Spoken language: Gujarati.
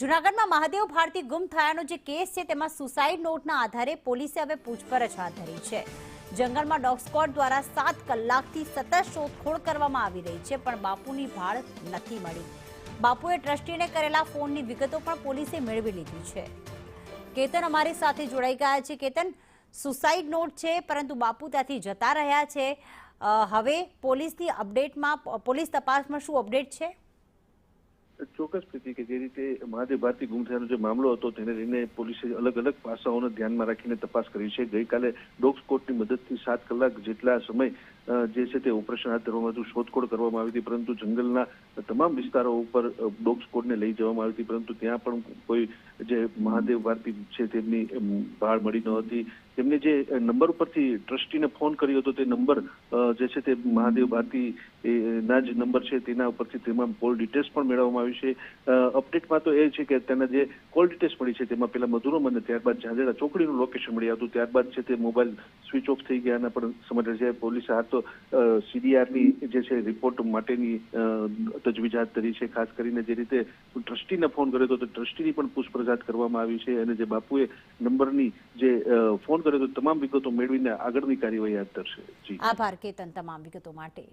જૂનાગઢમાં મહાદેવ ભારતી ગુમ થયાનો જે કેસ છે તેમાં સુસાઇડ નોટના આધારે પોલીસે હવે પૂછપરછ હાથ ધરી છે। જંગલમાં ડોગ સ્ક્વોડ દ્વારા 7 કલાકથી સતત શોધખોળ કરવામાં આવી રહી છે, પણ બાપુની ભાળ નથી મળી। બાપુએ ટ્રસ્ટીને કરેલા ફોનની વિગતો પણ પોલીસે મેળવી લીધી છે। કેતન અમારી સાથે જોડાઈ ગયા છે। કેતન, સુસાઇડ નોટ છે પરંતુ બાપુ ત્યાંથી જતા રહ્યા છે। હવે પોલીસની અપડેટમાં પોલીસ તપાસમાં શું અપડેટ છે? ચોક્કસ પ્રીતિ કે જે રીતે મહાદેવ ભારતી ગુમ થયાનો જે મામલો હતો તેને લઈને પોલીસે અલગ અલગ પાસાઓને ધ્યાનમાં રાખીને તપાસ કરી છે। ગઈકાલે ડોગ સ્ક્વોડની મદદથી 7 કલાક જેટલા સમય જે છે તે ઓપરેશન હાથ ધરવામાં આવ્યું, શોધખોળ કરવામાં આવી હતી, પરંતુ જંગલના તમામ વિસ્તારો ઉપર ડોગ સ્ક્વોડને લઈ જવામાં આવી હતી, પરંતુ ત્યાં પણ કોઈ જે મહાદેવ ભારતી છે તેમની ભાળ મળી ન હતી। તેમને જે નંબર ઉપરથી ટ્રસ્ટીને ફોન કર્યો હતો તે નંબર જે છે તે મહાદેવ ભારતી ના જ નંબર છે, તેના ઉપરથી તેમાં કોલ ડિટેલ્સ પણ મેળવવામાં આવી છે। અપડેટમાં તો એ છે કે તેના જે કોલ ડિટેલ્સ મળી છે તેમાં પેલા મધુરમ અને ત્યારબાદ ઝાંઝેડા ચોકડીનું લોકેશન મળ્યું હતું, ત્યારબાદ છે તે મોબાઈલ સ્વિચ ઓફ થઈ ગયાના પણ સમાચાર છે। પોલીસે હાથ તો સીડીઆરની જે છે રિપોર્ટ માટેની તજવીજ હાથ ધરી છે। ખાસ કરીને જે રીતે ટ્રસ્ટીને ફોન કર્યો હતો તો ટ્રસ્ટીની પણ પૂછપરછ કરવામાં આવી છે અને જે બાપુએ નંબરની જે ફોન કર્યો તો તમામ વિગતો મેળવીને આગળની કાર્યવાહી હાથ ધરશે। આભાર કેતન તમામ વિગતો માટે।